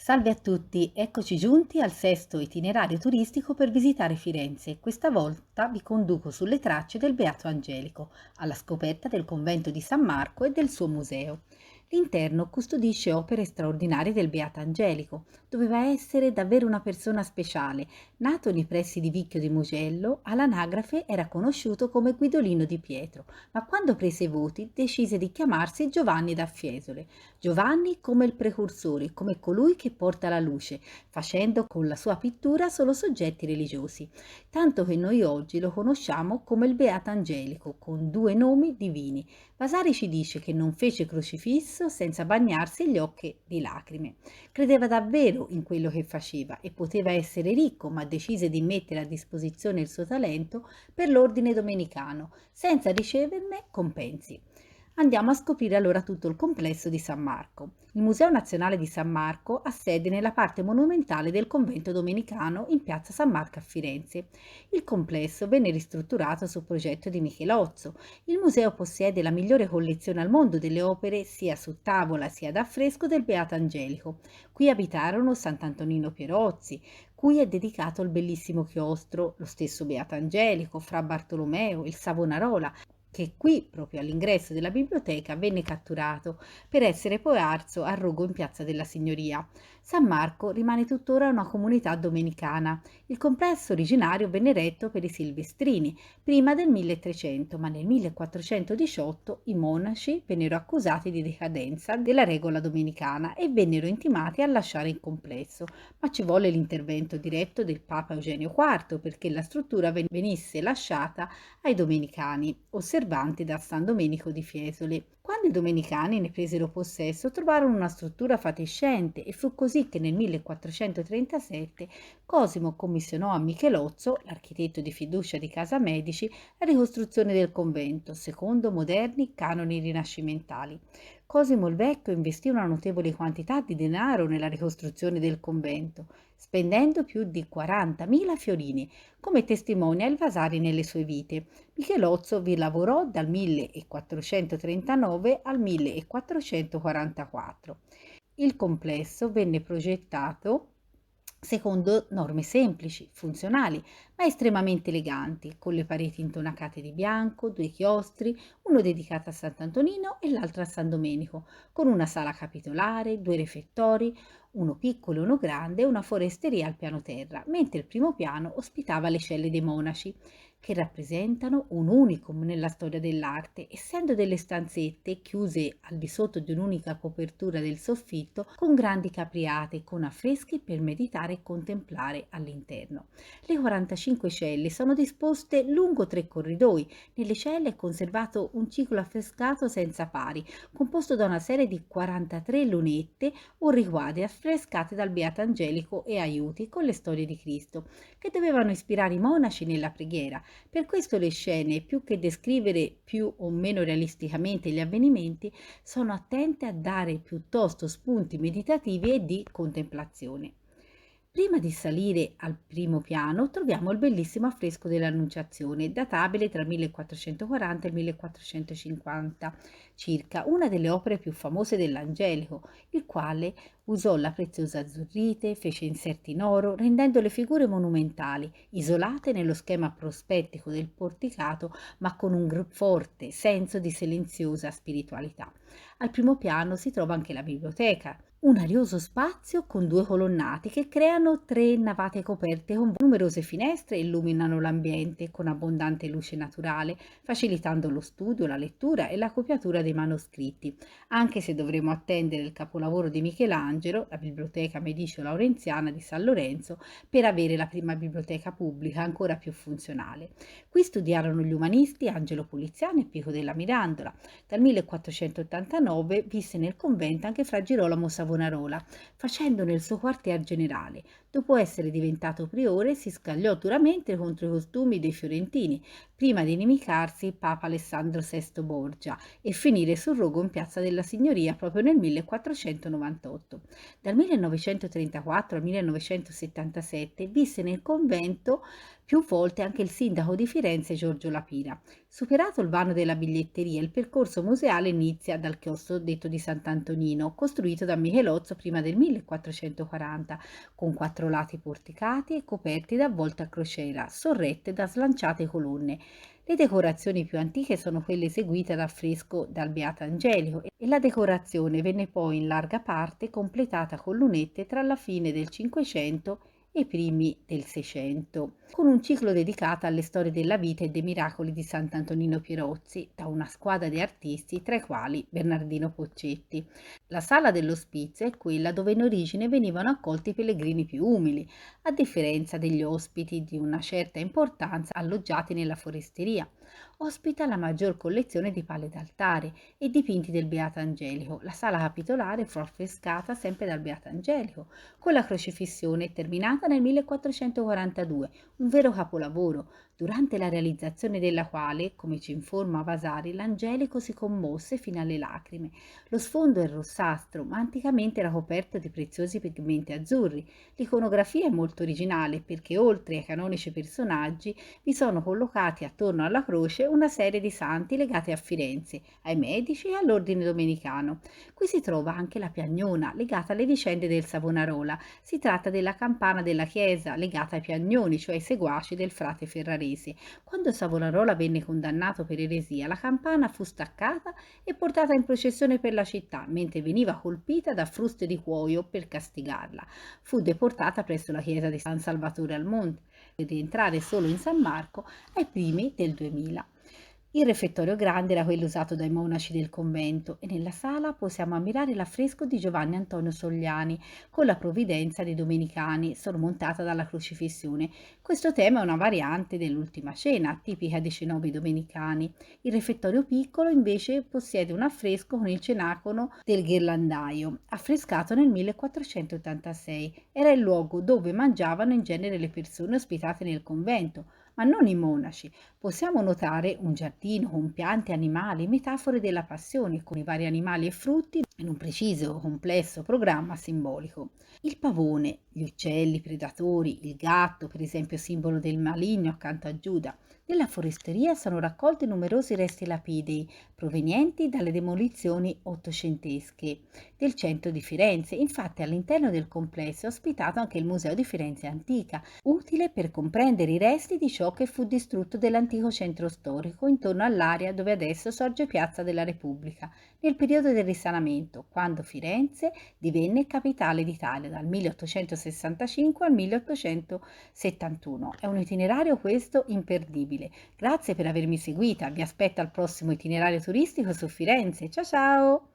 Salve a tutti, eccoci giunti al sesto itinerario turistico per visitare Firenze. Questa volta vi conduco sulle tracce del Beato Angelico, alla scoperta del convento di San Marco e del suo museo. L'interno custodisce opere straordinarie del Beato Angelico. Doveva essere davvero una persona speciale. Nato nei pressi di Vicchio di Mugello, all'anagrafe era conosciuto come Guidolino di Pietro, ma quando prese i voti decise di chiamarsi Giovanni da Fiesole. Giovanni come il precursore, come colui che porta la luce, facendo con la sua pittura solo soggetti religiosi, tanto che noi oggi lo conosciamo come il Beato Angelico, con due nomi divini. Vasari ci dice che non fece crocifisso senza bagnarsi gli occhi di lacrime. Credeva davvero in quello che faceva e poteva essere ricco, ma decise di mettere a disposizione il suo talento per l'ordine domenicano, senza riceverne compensi. Andiamo a scoprire allora tutto il complesso di San Marco. Il Museo Nazionale di San Marco ha sede nella parte monumentale del convento domenicano in piazza San Marco a Firenze. Il complesso venne ristrutturato su progetto di Michelozzo. Il museo possiede la migliore collezione al mondo delle opere sia su tavola sia ad affresco del Beato Angelico. Qui abitarono Sant'Antonino Pierozzi, cui è dedicato il bellissimo chiostro, lo stesso Beato Angelico, Fra Bartolomeo, il Savonarola, che qui, proprio all'ingresso della biblioteca, venne catturato per essere poi arso a rogo in piazza della Signoria. San Marco rimane tuttora una comunità domenicana. Il complesso originario venne eretto per i Silvestrini, prima del 1300, ma nel 1418 i monaci vennero accusati di decadenza della regola domenicana e vennero intimati a lasciare il complesso, ma ci volle l'intervento diretto del Papa Eugenio IV perché la struttura venisse lasciata ai domenicani, osservanti da San Domenico di Fiesole. Quando i domenicani ne presero possesso, trovarono una struttura fatiscente e fu così che nel 1437 Cosimo commissionò a Michelozzo, l'architetto di fiducia di Casa Medici, la ricostruzione del convento, secondo moderni canoni rinascimentali. Cosimo il Vecchio investì una notevole quantità di denaro nella ricostruzione del convento, spendendo più di 40.000 fiorini, come testimonia il Vasari nelle sue vite. Michelozzo vi lavorò dal 1439 al 1444. Il complesso venne progettato secondo norme semplici, funzionali, ma estremamente eleganti, con le pareti intonacate di bianco, due chiostri, uno dedicato a Sant'Antonino e l'altro a San Domenico, con una sala capitolare, due refettori, uno piccolo e uno grande e una foresteria al piano terra, mentre il primo piano ospitava le celle dei monaci, che rappresentano un unicum nella storia dell'arte, essendo delle stanzette chiuse al di sotto di un'unica copertura del soffitto con grandi capriate con affreschi per meditare e contemplare all'interno. Le 45 celle sono disposte lungo 3 corridoi. Nelle celle è conservato un ciclo affrescato senza pari, composto da una serie di 43 lunette o riquadri affrescate dal Beato Angelico e aiuti con le storie di Cristo, che dovevano ispirare i monaci nella preghiera. Per questo le scene, più che descrivere più o meno realisticamente gli avvenimenti, sono attente a dare piuttosto spunti meditativi e di contemplazione. Prima di salire al primo piano troviamo il bellissimo affresco dell'Annunciazione, databile tra il 1440 e il 1450 circa, una delle opere più famose dell'Angelico, il quale usò la preziosa azzurrite, fece inserti in oro, rendendo le figure monumentali, isolate nello schema prospettico del porticato, ma con un forte senso di silenziosa spiritualità. Al primo piano si trova anche la biblioteca, un arioso spazio con due colonnati che creano 3 navate coperte con numerose finestre e illuminano l'ambiente con abbondante luce naturale, facilitando lo studio, la lettura e la copiatura dei manoscritti, anche se dovremo attendere il capolavoro di Michelangelo, la Biblioteca Medicio-Laurenziana di San Lorenzo, per avere la prima biblioteca pubblica ancora più funzionale. Qui studiarono gli umanisti Angelo Poliziano e Pico della Mirandola. Dal 1489 visse nel convento anche Fra Girolamo Savonarola, facendone il suo quartier generale. Dopo essere diventato priore si scagliò duramente contro i costumi dei fiorentini, prima di inimicarsi Papa Alessandro VI Borgia e finire sul rogo in piazza della Signoria proprio nel 1498. Dal 1934 al 1977 visse nel convento più volte anche il sindaco di Firenze Giorgio Lapira. Superato il vano della biglietteria, il percorso museale inizia dal chiostro detto di Sant'Antonino, costruito da Michelangelo Michelozzo prima del 1440, con 4 lati porticati e coperti da volte a crociera, sorrette da slanciate colonne. Le decorazioni più antiche sono quelle eseguite ad affresco dal Beato Angelico e la decorazione venne poi in larga parte completata con lunette tra la fine del Cinquecento e i primi del Seicento, con un ciclo dedicato alle storie della vita e dei miracoli di Sant'Antonino Pierozzi da una squadra di artisti tra i quali Bernardino Poccetti. La sala dell'ospizio è quella dove in origine venivano accolti i pellegrini più umili, a differenza degli ospiti di una certa importanza alloggiati nella foresteria. Ospita la maggior collezione di pale d'altare e dipinti del Beato Angelico. La sala capitolare fu affrescata sempre dal Beato Angelico, con la crocifissione terminata nel 1442, un vero capolavoro, durante la realizzazione della quale, come ci informa Vasari, l'Angelico si commosse fino alle lacrime. Lo sfondo è rossastro, ma anticamente era coperto di preziosi pigmenti azzurri. L'iconografia è molto originale perché oltre ai canonici personaggi vi sono collocati attorno alla croce una serie di santi legati a Firenze, ai medici e all'ordine domenicano. Qui si trova anche la piagnona legata alle vicende del Savonarola. Si tratta della campana della chiesa legata ai piagnoni, cioè ai seguaci del frate ferrarese. Quando Savonarola venne condannato per eresia, la campana fu staccata e portata in processione per la città, mentre veniva colpita da fruste di cuoio per castigarla. Fu deportata presso la chiesa di San Salvatore al Monte, per rientrare solo in San Marco ai primi del 2000. Il refettorio grande era quello usato dai monaci del convento e nella sala possiamo ammirare l'affresco di Giovanni Antonio Sogliani con la provvidenza dei domenicani sormontata dalla crocifissione. Questo tema è una variante dell'Ultima Cena, tipica dei cenobi domenicani. Il refettorio piccolo invece possiede un affresco con il cenacolo del ghirlandaio, affrescato nel 1486. Era il luogo dove mangiavano in genere le persone ospitate nel convento, ma non i monaci. Possiamo notare un giardino con piante e animali, metafore della passione, con i vari animali e frutti in un preciso, complesso programma simbolico. Il pavone, gli uccelli predatori, il gatto, per esempio simbolo del maligno accanto a Giuda. Nella foresteria sono raccolti numerosi resti lapidei provenienti dalle demolizioni ottocentesche del centro di Firenze. Infatti all'interno del complesso è ospitato anche il Museo di Firenze Antica, utile per comprendere i resti di ciò che fu distrutto dell'antico centro storico intorno all'area dove adesso sorge Piazza della Repubblica, nel periodo del Risanamento, quando Firenze divenne capitale d'Italia dal 1865 al 1871. È un itinerario questo imperdibile. Grazie per avermi seguita, vi aspetto al prossimo itinerario turistico su Firenze. Ciao ciao!